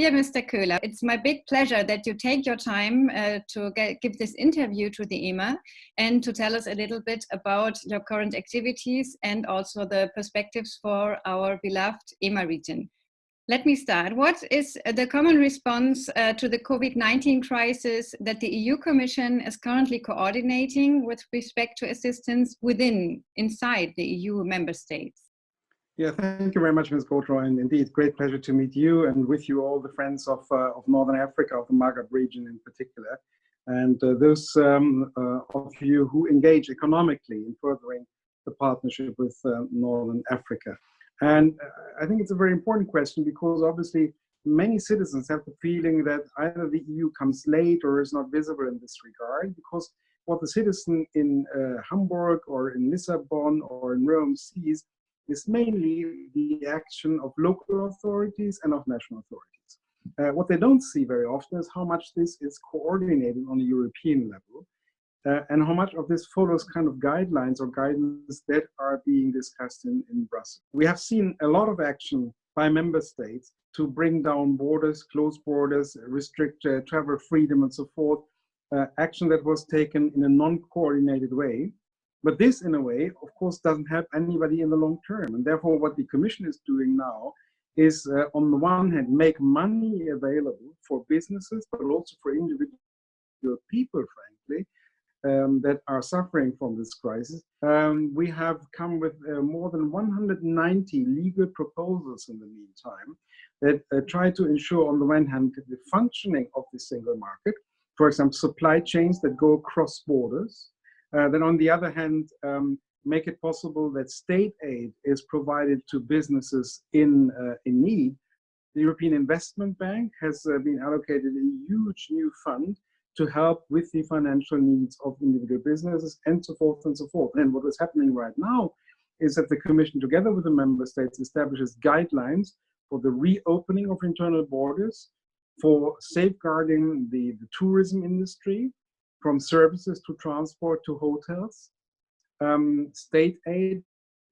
Dear Mr. Koehler, it's my big pleasure that you take your time to give this interview to the EMA and to tell us a little bit about your current activities and also the perspectives for our beloved EMA region. Let me start. What is the common response to the COVID-19 crisis that the EU Commission is currently coordinating with respect to assistance inside the EU member states? Yeah, thank you very much, Ms. Gruitrooy, and indeed, great pleasure to meet you and with you all the friends of Northern Africa, of the Maghreb region in particular, and those of you who engage economically in furthering the partnership with Northern Africa. And I think it's a very important question because obviously many citizens have the feeling that either the EU comes late or is not visible in this regard, because what the citizen in Hamburg or in Lisbon or in Rome sees is mainly the action of local authorities and of national authorities. What they don't see very often is how much this is coordinated on a European level and how much of this follows kind of guidelines or guidance that are being discussed in Brussels. We have seen a lot of action by member states to bring down borders, close borders, restrict travel freedom and so forth, action that was taken in a non-coordinated way. But this, in a way, of course, doesn't help anybody in the long term. And therefore, what the Commission is doing now is, on the one hand, make money available for businesses, but also for individual people, frankly, that are suffering from this crisis. We have come with more than 190 legal proposals in the meantime that try to ensure, on the one hand, the functioning of the single market, for example, supply chains that go across borders. Then on the other hand, make it possible that state aid is provided to businesses in need. The European Investment Bank has been allocated a huge new fund to help with the financial needs of individual businesses and so forth and so forth. And what is happening right now is that the Commission, together with the member states, establishes guidelines for the reopening of internal borders, for safeguarding the tourism industry, from services to transport to hotels, state aid,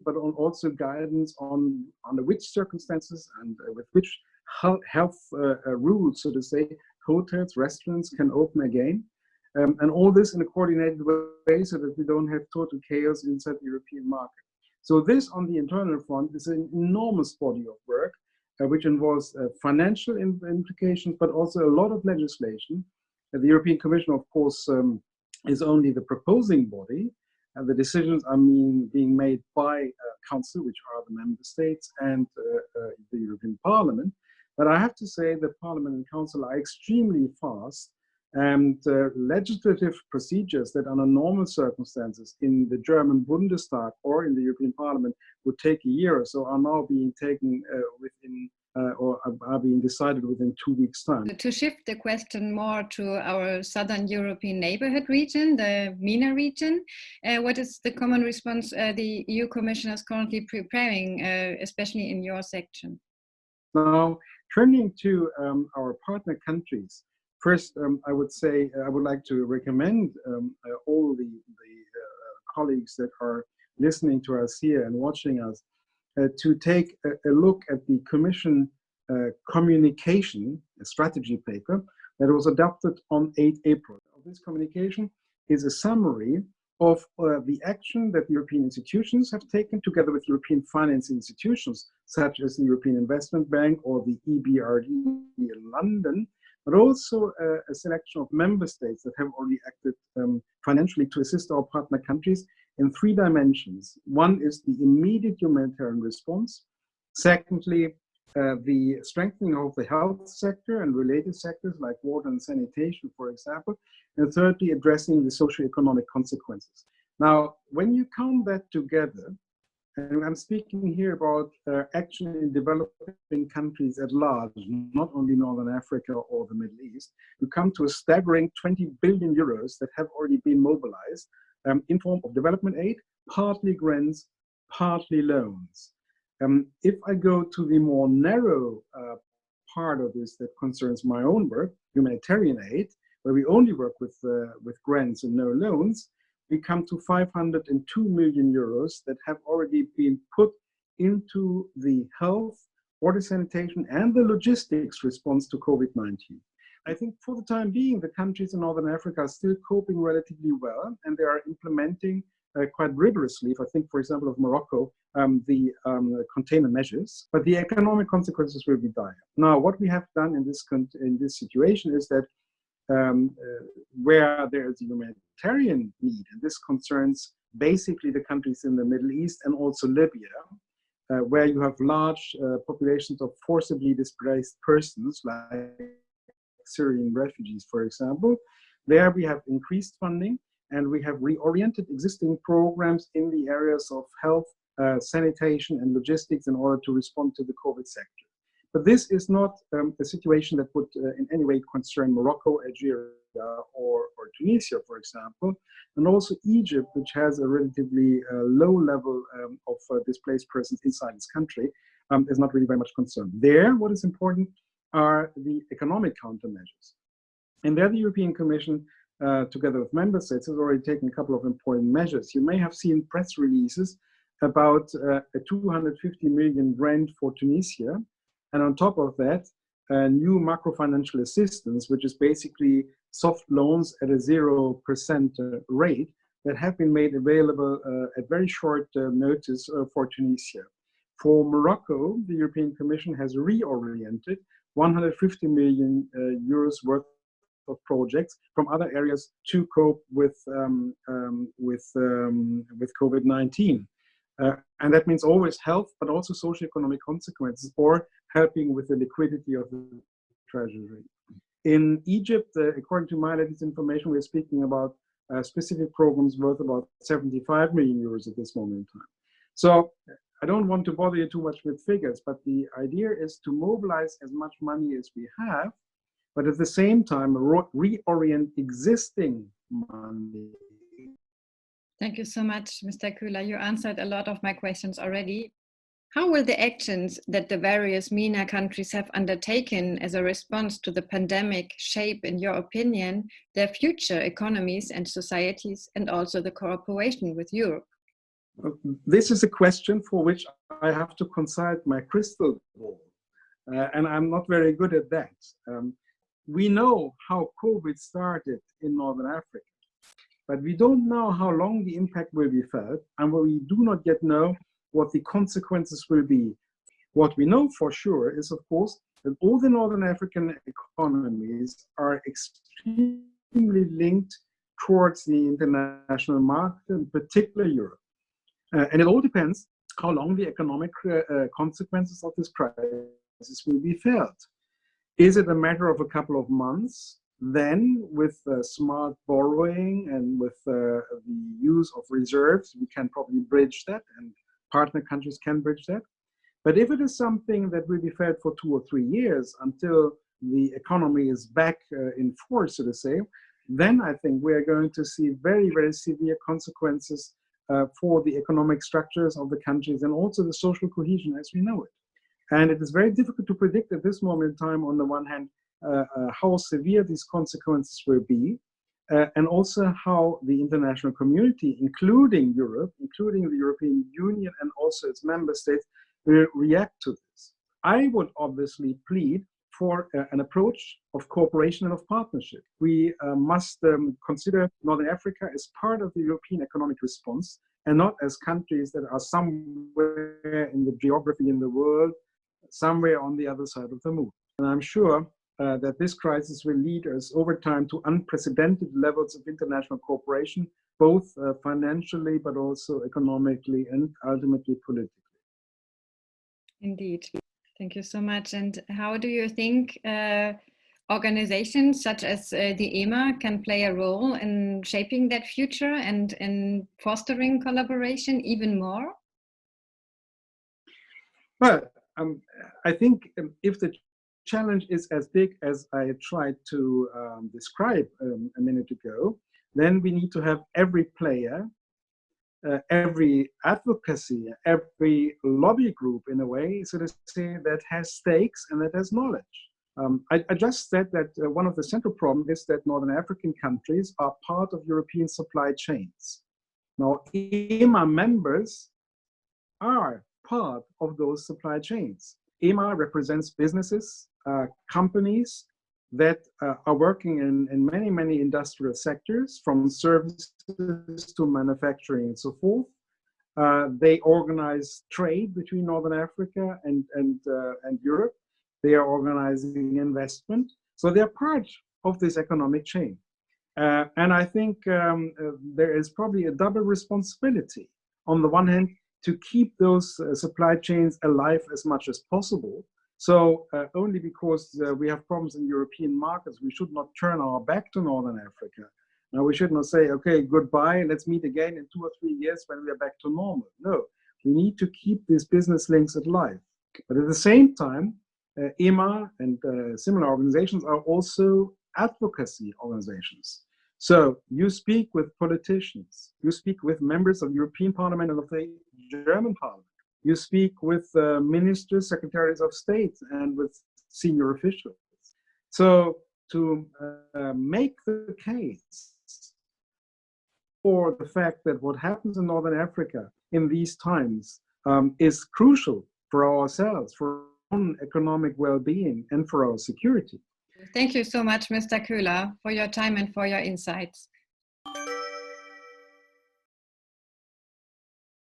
but also guidance on under which circumstances and with which health rules, so to say, hotels, restaurants can open again. And all this in a coordinated way so that we don't have total chaos inside the European market. So this on the internal front is an enormous body of work, which involves financial implications, but also a lot of legislation. The European Commission, of course, is only the proposing body, and the decisions are being made by Council, which are the member states, and the European Parliament. But I have to say that Parliament and Council are extremely fast, and legislative procedures that under normal circumstances in the German Bundestag or in the European Parliament would take a year or so are now being taken or are being decided within 2 weeks' time. To shift the question more to our Southern European neighborhood region, the MENA region, what is the common response the EU Commission is currently preparing, especially in your section? Now, turning to our partner countries, first, I would say I would like to recommend all the colleagues that are listening to us here and watching us to take a look at the Commission communication, a strategy paper that was adopted on 8 April. This communication is a summary of the action that the European institutions have taken together with European finance institutions, such as the European Investment Bank or the EBRD in London, but also a selection of member states that have already acted financially to assist our partner countries in 3 dimensions. One is the immediate humanitarian response. Secondly, the strengthening of the health sector and related sectors like water and sanitation, for example. And thirdly, addressing the socio-economic consequences. Now, when you count that together, and I'm speaking here about action in developing countries at large, not only Northern Africa or the Middle East, you come to a staggering 20 billion euros that have already been mobilized in form of development aid, partly grants, partly loans. If I go to the more narrow part of this that concerns my own work, humanitarian aid, where we only work with grants and no loans, we come to 502 million euros that have already been put into the health water sanitation, and the logistics response to COVID-19. I think for the time being, the countries in Northern Africa are still coping relatively well, and they are implementing quite rigorously, if I think, for example, of Morocco, the containment measures, but the economic consequences will be dire. Now, what we have done in this situation is that where there is a humanitarian need, and this concerns basically the countries in the Middle East and also Libya, where you have large populations of forcibly displaced persons, like Syrian refugees, for example. There we have increased funding, and we have reoriented existing programs in the areas of health, sanitation, and logistics in order to respond to the COVID sector. But this is not a situation that would in any way concern Morocco, Algeria, or Tunisia, for example, and also Egypt, which has a relatively low level of displaced persons inside its country, is not really very much concerned. There, what is important are the economic countermeasures. And there the European Commission, together with member states, has already taken a couple of important measures. You may have seen press releases about a 250 million grant for Tunisia, and on top of that, new macro-financial assistance, which is basically soft loans at a 0% rate that have been made available at very short notice for Tunisia. For Morocco, the European Commission has reoriented 150 million euros worth of projects from other areas to cope with COVID-19. And that means always health, but also socioeconomic consequences, or helping with the liquidity of the treasury. In Egypt, according to my latest information, we're speaking about specific programs worth about 75 million euros at this moment in time. So I don't want to bother you too much with figures, but the idea is to mobilize as much money as we have, but at the same time, reorient existing money. Thank you so much, Mr. Koehler. You answered a lot of my questions already. How will the actions that the various MENA countries have undertaken as a response to the pandemic shape, in your opinion, their future economies and societies, and also the cooperation with Europe? This is a question for which I have to consult my crystal ball, and I'm not very good at that. We know how COVID started in Northern Africa, but we don't know how long the impact will be felt, and we do not yet know what the consequences will be. What we know for sure is, of course, that all the Northern African economies are extremely linked towards the international market, in particular Europe. And it all depends how long the economic consequences of this crisis will be felt. Is it a matter of a couple of months? Then, with smart borrowing and with the use of reserves, we can probably bridge that, and partner countries can bridge that. But if it is something that will be felt for 2 or 3 years until the economy is back in force, so to say, then I think we are going to see very, very severe consequences for the economic structures of the countries and also the social cohesion as we know it. And it is very difficult to predict at this moment in time, on the one hand, how severe these consequences will be, and also how the international community, including Europe, including the European Union and also its member states, will react to this. I would obviously plead for an approach of cooperation and of partnership. We must consider Northern Africa as part of the European economic response, and not as countries that are somewhere in the geography in the world, somewhere on the other side of the moon. And I'm sure that this crisis will lead us over time to unprecedented levels of international cooperation, both financially, but also economically and ultimately politically. Indeed. Thank you so much. And how do you think organizations such as the EMA can play a role in shaping that future and in fostering collaboration even more? Well, I think if the challenge is as big as I tried to describe a minute ago, then we need to have every player, every advocacy, every lobby group in a way, so to say, that has stakes and that has knowledge. I just said that one of the central problems is that Northern African countries are part of European supply chains. Now, EMA members are part of those supply chains. EMA represents businesses, companies that are working in many, many industrial sectors, from services to manufacturing and so forth. They organize trade between Northern Africa and Europe. They are organizing investment. So they're part of this economic chain. And I think there is probably a double responsibility. On the one hand, to keep those supply chains alive as much as possible. So only because we have problems in European markets, we should not turn our back to Northern Africa. Now, we should not say, okay, goodbye, let's meet again in 2 or 3 years when we are back to normal. No, we need to keep these business links alive. But at the same time, EMA and similar organizations are also advocacy organizations. So you speak with politicians, you speak with members of the European Parliament and of the German Parliament, you speak with ministers, secretaries of state, and with senior officials. So to make the case for the fact that what happens in Northern Africa in these times is crucial for ourselves, for our own economic well-being, and for our security. Thank you so much, Mr. Koehler, for your time and for your insights.